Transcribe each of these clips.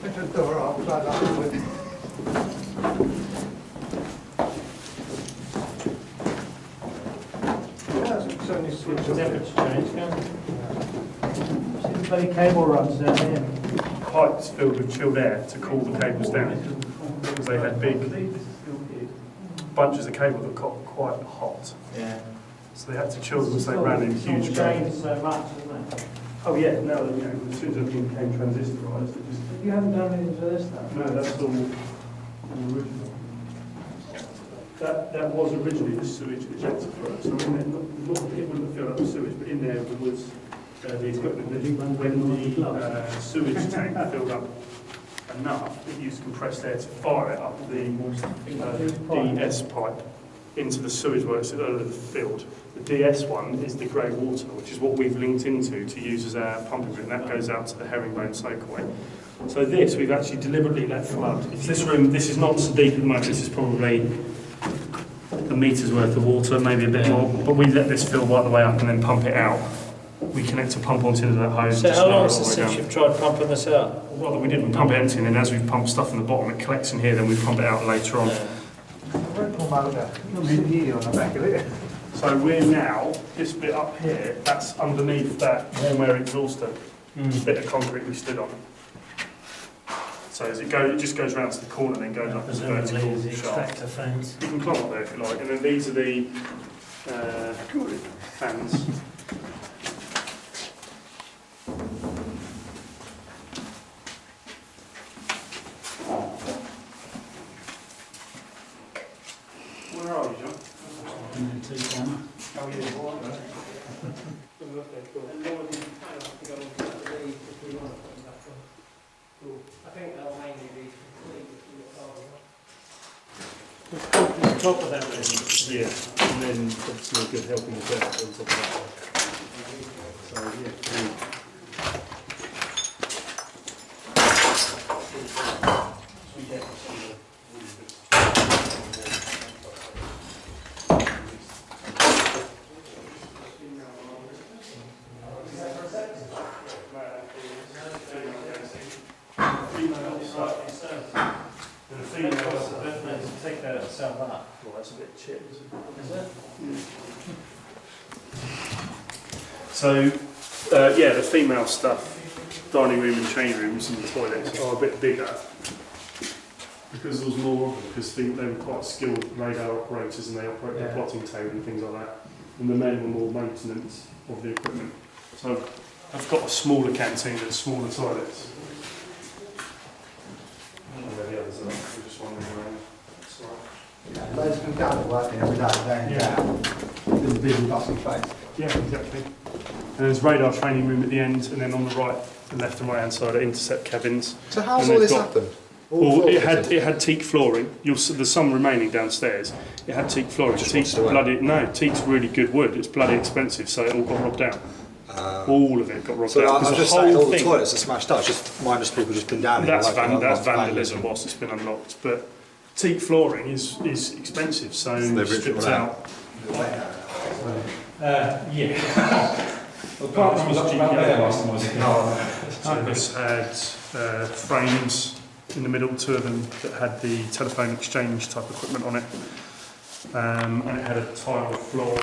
the door up, blood upwards. It's only switched off. Temperature change, yeah. See the bloody cable runs down here. Pipes filled with chilled air to cool the cables down because they had big bunches of cable that got quite hot. Yeah. So they had to chill because they ran in huge changed so much, hasn't it? Oh yeah, now that, as soon as everything became transistorised, it just... You haven't done anything to this stuff? No, that's all original. That was originally the sewage ejector for us. So it wouldn't have filled up with sewage, but in there was the equipment that when the sewage tank filled up enough, it used compressed air to fire it up the DS pipe into the sewage works that are filled. The DS one is the grey water, which is what we've linked into to use as our pumping room. That goes out to the herringbone soakaway. So this, we've actually deliberately let flood. This room, this is not so deep at the moment, this is probably a metres worth of water, maybe a bit more, but we let this fill right the way up and then pump it out. We connect a pump onto that hose. So how long is it since you've tried pumping this out? Well, we didn't pump it empty, and then as we pump stuff in the bottom, it collects in here, then we pump it out later on. Rental motor. You'll see here on the back of it. So we're now, this bit up here, that's underneath that warm air exhauster bit of concrete we stood on. So as it just goes round to the corner and then goes up as a vertical shaft. Fans. You can climb up there if you like, and then these are the fans. Where are you, John? Oh, yeah, all right. Okay, cool. I think they'll mainly be complete top of that really. Yeah, and then obviously a good helping effect on top of that. So, yeah. Take that and sell that. Well, that's a bit chip, isn't it? Is it? So, yeah, the female stuff, dining room and change rooms and toilets are a bit bigger because there was more of them, because they were quite skilled radar operators and they operate the plotting table and things like that. And the men were more maintenance of the equipment. So I've got a smaller canteen and smaller toilets. And the others are just wandering around. Those can go to work every day and down. There's a busy bustling place. Yeah, exactly. And there's radar training room at the end, and then on the right, the left and right hand side are intercept cabins. So how's all this happened? Well, it had teak flooring. There's some remaining downstairs. It had teak flooring. Teak's really good wood. It's bloody expensive, so it all got robbed out. All of it got robbed out. I'm just saying all the toilets are smashed up. Just minus people just been down here. That's vandalism whilst it's been unlocked. But teak flooring is expensive, so they've stripped out. Yeah. Well, part of was GCI. So this had frames in the middle, two of them that had the telephone exchange type equipment on it, and it had a tile floor.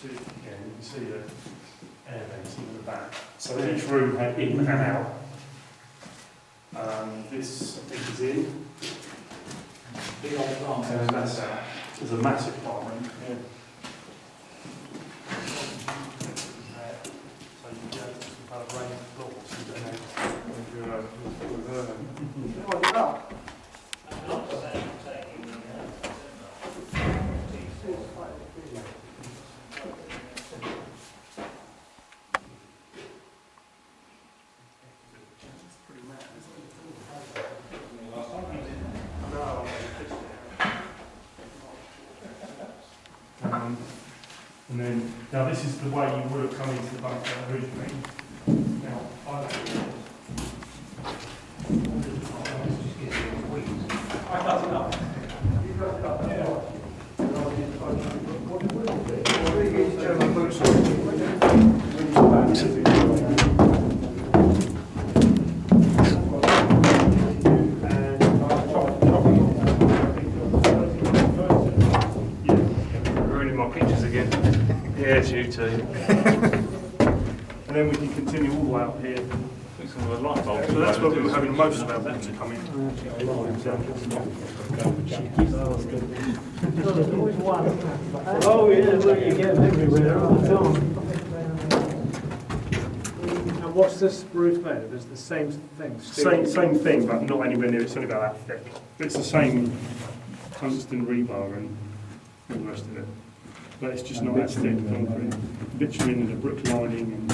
You can see the air vents in the back. So each room had in and out. This I think is in. Big old plant. That's out. There's a massive plant room. Yeah. So you get some kind of rain floors. And then, now this is the way you would have come into the bunker originally. Now, I don't know. I cut it up. You cut it up, yeah. What do you use German boots on? all the way up here. Some of the light bulbs. So that's where we were having most of our water come in. There's always one. Oh, yeah, well, you get them everywhere all the time. And what's this roof made of? It's the same thing? Same thing, but not anywhere near. It's only about that thick. It's the same tungsten rebar and all the rest of it. But it's just not as thick concrete. Bitumen and a brick lining and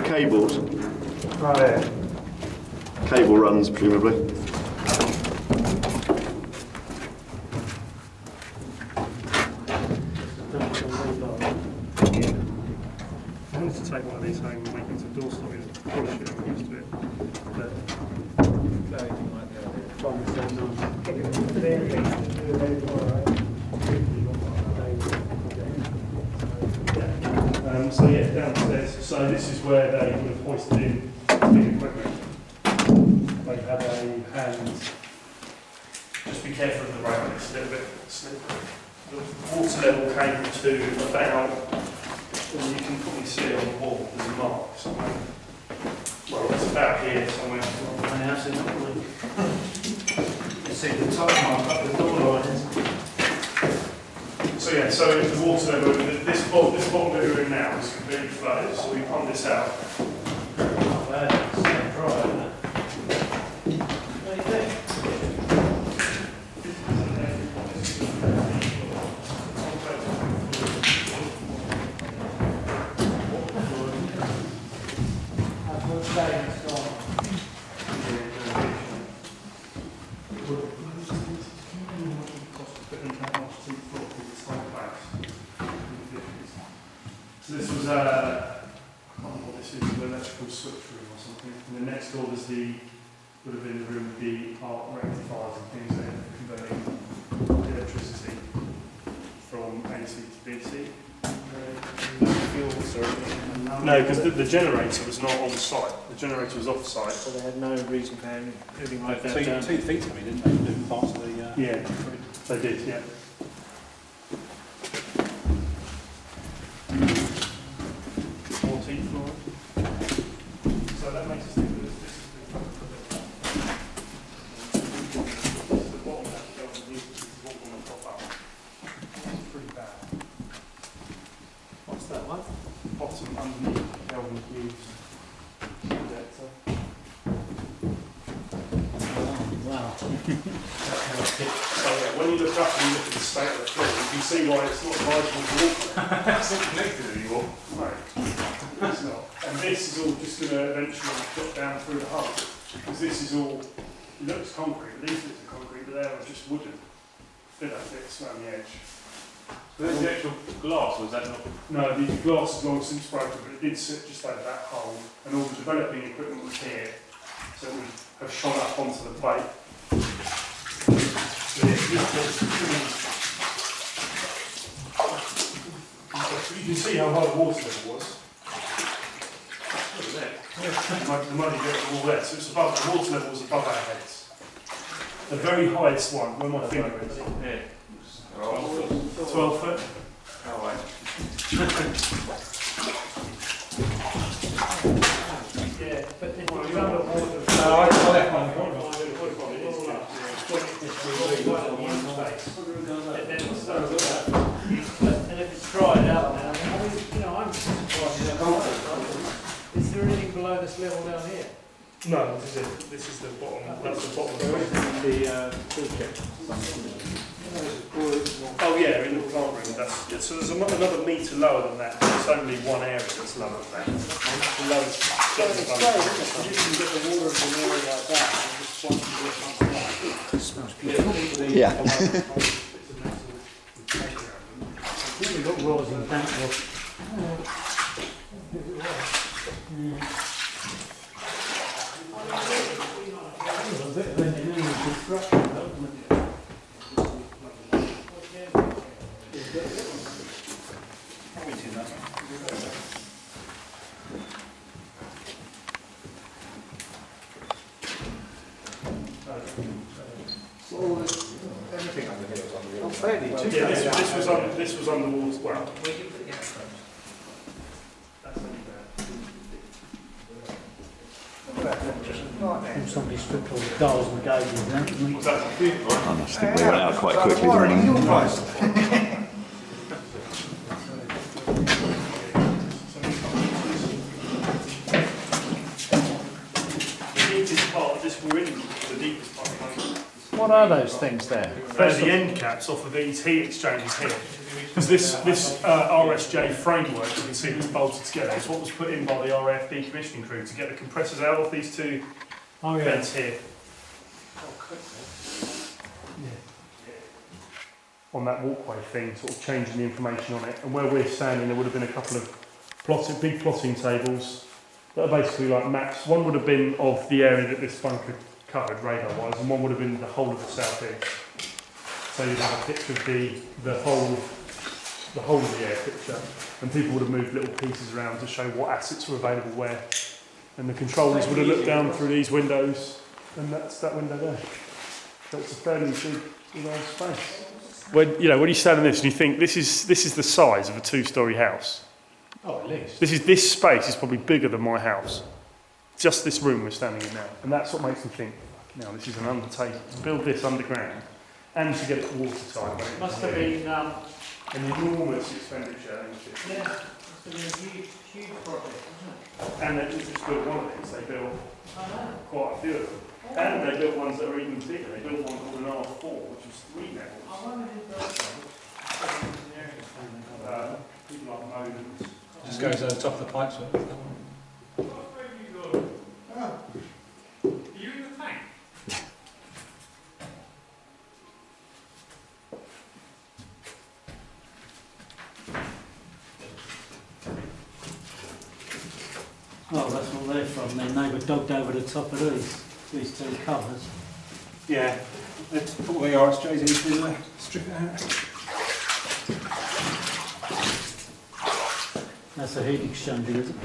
Cables. Cable runs, presumably. I wanted to take one of these home and make it into door stop and polish it and used to it. But so yeah, downstairs. So this is where they would have hoisted in big equipment. They had a hand. Just be careful of the road, it's a little bit slippery. The water level came to about, and you can probably see it on the wall, there's a mark somewhere. Well, it's about here somewhere. My house in Italy. You see the top mark up the door lines. So yeah, so the water level, this bottom bit we're in now is completely flooded, so we pump this out. Not bad, it's not dry, isn't it? What do you think? That's what's saying it's gone. So this was I can't remember what this is, an electrical switch room or something. And the next door was would have been the room with the arc rectifiers and things that are converting electricity from AC to DC. No, because the generator was not on site. The generator was off site. So they had no reason for having like that. Two feet of me, didn't they? Do part of the. Yeah, they did, yeah. 14th floor. So that makes us think that this is the bottom of the building. This is what we're going to top up. It's pretty bad. What's that one? Bottom underneath Kelvin Hughes conjector. Wow. So yeah, when you look up and you look at the state of the floor, you can see why it's not advisable to walk there. It's not connected anymore. No, it's not. And this is all just going to eventually drop down through the hole. Because this is all, it looks concrete, these bits are concrete, but they are just wooden. Filler bits around the edge. So there's the actual glass, was that not? No, the glass has long since broken, but it did sit just over that hole. And all the developing equipment was here. So it would have shot up onto the plate. You can see how high the water level was. Look at that. The muddy bit of all there. So it's above, the water level was above our heads. The very highest one, where my finger is. Yeah. 12 foot. Oh, right. Yeah, but if it's underwater. No, I left my corner. And if it's dried out now, I mean, you know, I'm surprised. Is there anything below this level down here? No, this is it. This is the bottom. That's the bottom. Oh yeah, in the plant room. That's yeah, so there's another metre lower than that. It's only one area that's lower than that. The lowest. So it's great, isn't it? You can get the water from an area like that and just once you get something like that. It smells beautiful. Yeah. We've got rollers in the tank. A bit of engineering and construction, though, isn't it? Everything under here was under I'm fairly Yeah, this was underwater. Well, that's only there. Somebody stripped all the dials and gauges and that. Was that computer? I must think we went out quite quickly, didn't we? The deepest part, this we're in the deepest part of the country. What are those things there? There's the end caps off of these heat exchangers here. Because this RSJ framework, you can see that's bolted together, is what was put in by the RAF decommissioning crew to get the compressors out of these two vents here. On that walkway thing, sort of changing the information on it. And where we're standing, there would have been a couple of big plotting tables that are basically like maps. One would have been of the area that this bunker covered radar-wise, and one would have been the whole of the south east. So you'd have a picture of the whole of the air picture, and people would have moved little pieces around to show what assets were available where. And the controllers would have looked down through these windows, and that's that window there. So it's a fairly big old space. When you stand in this and you think this is the size of a 2-storey house. Oh, at least. This space is probably bigger than my house. Just this room we're standing in now, and that's what makes me think, now this is an undertaking to build this underground and to get it watertight. It must have been, An enormous expenditure. yeah, must have been a huge project, wasn't it? And they didn't just build one of these, they built I know. quite a few of them. And they built ones that are even bigger. They built one called an R4, which was 3 levels. I wonder who built that. People like modems. Just goes over the top of the pipes. Oh, that's what they're from. Then they were dogged over the top of these two covers. Yeah, let's put all the RSJs into strip it out. That's a heat exchanger, is it? I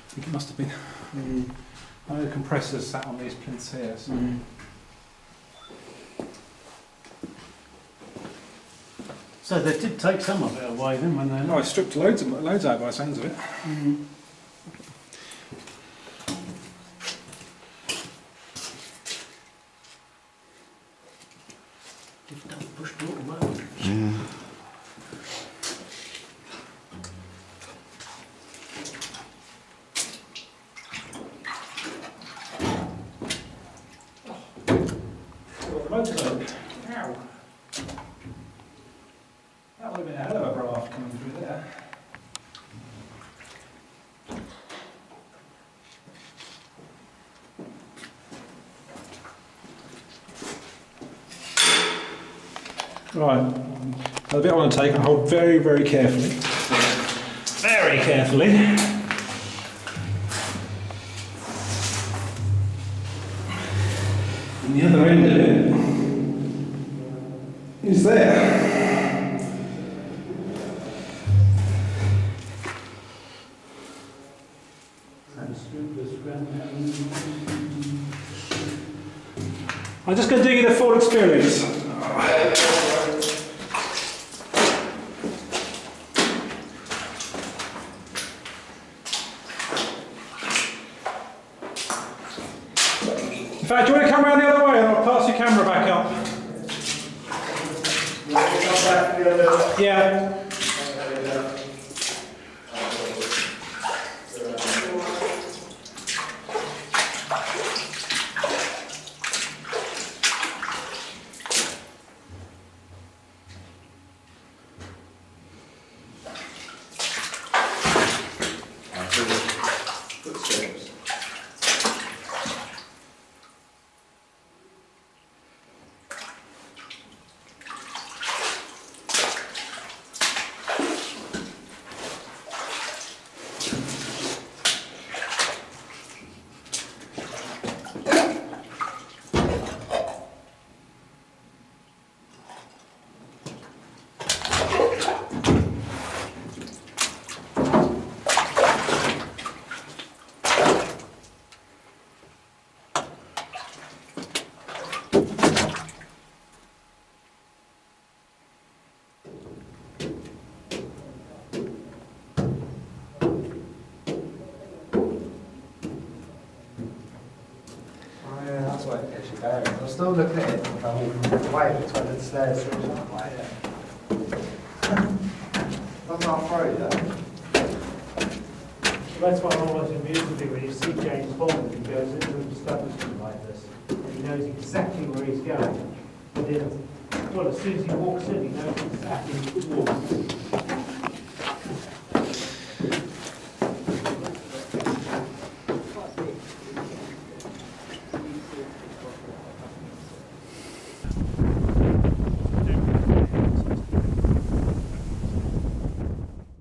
think it must have been. I know the compressors sat on these plinths here. So. So they did take some of it away then when they... No, I stripped loads out by the sounds of it. They've done pushed all away. Ow. That would have been a hell of a raft coming through there. Right, the bit I want to take and hold very, very carefully. Very carefully. And the other end of it is there. I'm just going to give you the full experience. In fact, do you want to come around the other way and I'll pass your camera back up? Yeah. that's why it actually varies. I'm still looking at it if I'm walking away, it's like the stairs switch up like that. I'm not afraid though. That's why I always amuse with it when you see James Bond, he goes into an establishment like this, and he knows exactly where he's going. But then, well, as soon as he walks in, he knows exactly where he's walking.